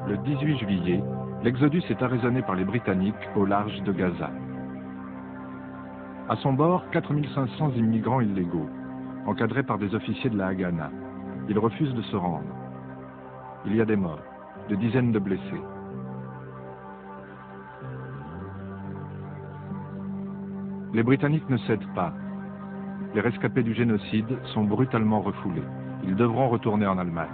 Le 18 juillet, l'exodus est arraisonné par les Britanniques au large de Gaza. À son bord, 4500 immigrants illégaux, encadrés par des officiers de la Haganah. Ils refusent de se rendre. Il y a des morts, des dizaines de blessés. Les Britanniques ne cèdent pas. Les rescapés du génocide sont brutalement refoulés. Ils devront retourner en Allemagne.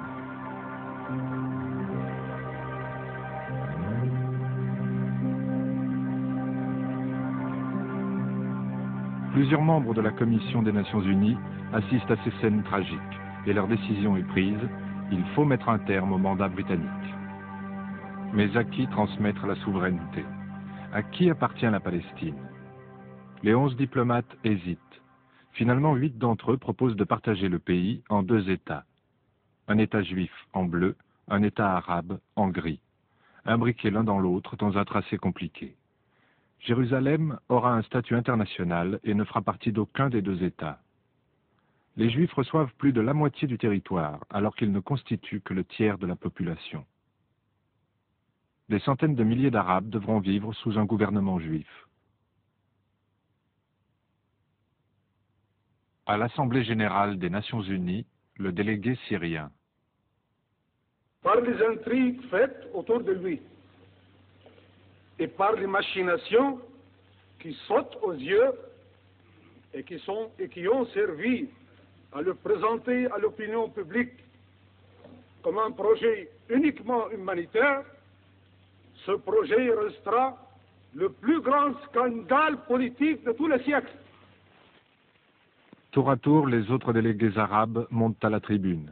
Plusieurs membres de la Commission des Nations Unies assistent à ces scènes tragiques et leur décision est prise, il faut mettre un terme au mandat britannique. Mais à qui transmettre la souveraineté? À qui appartient la Palestine? Les 11 diplomates hésitent. Finalement, 8 d'entre eux proposent de partager le pays en 2 États. Un État juif en bleu, un État arabe en gris. Imbriqués l'un dans l'autre dans un tracé compliqué. Jérusalem aura un statut international et ne fera partie d'aucun des 2 États. Les Juifs reçoivent plus de la moitié du territoire, alors qu'ils ne constituent que le tiers de la population. Des centaines de milliers d'Arabes devront vivre sous un gouvernement juif. À l'Assemblée générale des Nations unies, le délégué syrien. Par les intrigues faites autour de lui et par les machinations qui sautent aux yeux et qui ont servi à le présenter à l'opinion publique comme un projet uniquement humanitaire, ce projet restera le plus grand scandale politique de tous les siècles. Tour à tour, les autres délégués arabes montent à la tribune.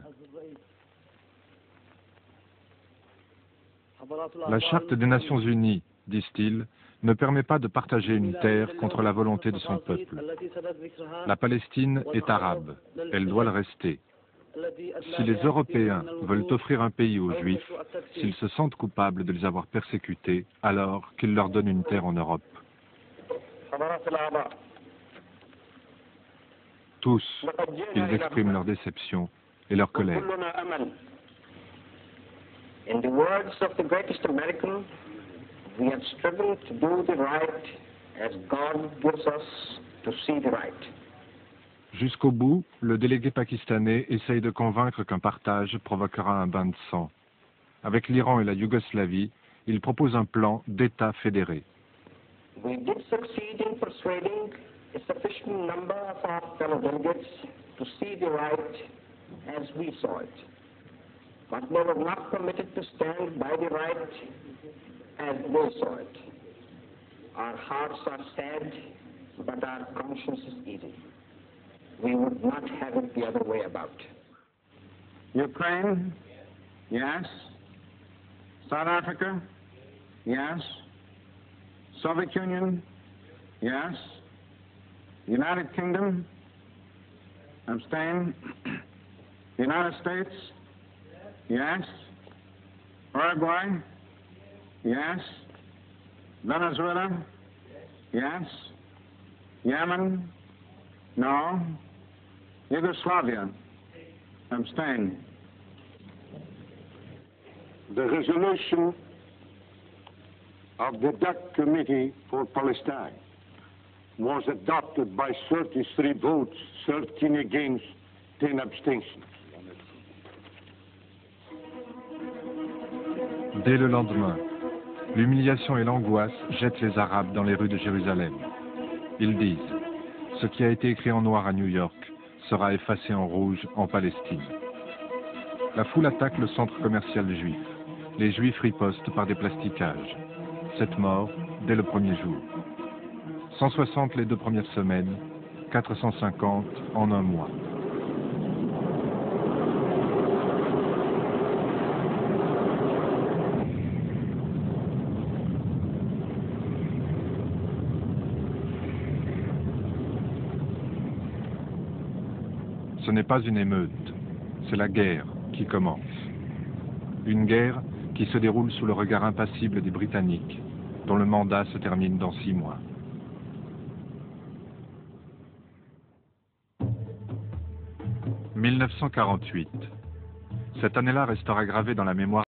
La Charte des Nations Unies, disent-ils, ne permet pas de partager une terre contre la volonté de son peuple. La Palestine est arabe, elle doit le rester. Si les Européens veulent offrir un pays aux Juifs, s'ils se sentent coupables de les avoir persécutés, alors qu'ils leur donnent une terre en Europe. Tous, ils expriment leur déception et leur colère. In the words of the greatest American, we have striven to do the right as God gives us to see the right. Jusqu'au bout, le délégué pakistanais essaye de convaincre qu'un partage provoquera un bain de sang. Avec l'Iran et la Yougoslavie, il propose un plan d'État fédéré. We did succeed in persuading a sufficient number of our fellow delegates to see the right as we saw it. But they were not permitted to stand by the right as they saw it. Our hearts are sad, but our conscience is easy. We would not have it the other way about. Ukraine? Yes. South Africa? Yes. Soviet Union? Yes. United Kingdom? Abstain. United States? Yes. Uruguay? Yes. Venezuela? Yes. Yemen? No. Yugoslavia? Abstain. The resolution of the DAC Committee for Palestine was adopted by 33 votes, 13 against, 10 abstentions. Dès le lendemain, l'humiliation et l'angoisse jettent les Arabes dans les rues de Jérusalem. Ils disent, ce qui a été écrit en noir à New York sera effacé en rouge en Palestine. La foule attaque le centre commercial juif. Les Juifs ripostent par des plastiquages. 7 morts dès le premier jour. 160 les 2 premières semaines, 450 en un mois. Ce n'est pas une émeute, c'est la guerre qui commence. Une guerre qui se déroule sous le regard impassible des Britanniques, dont le mandat se termine dans 6 mois. « 1948. Cette année-là restera gravée dans la mémoire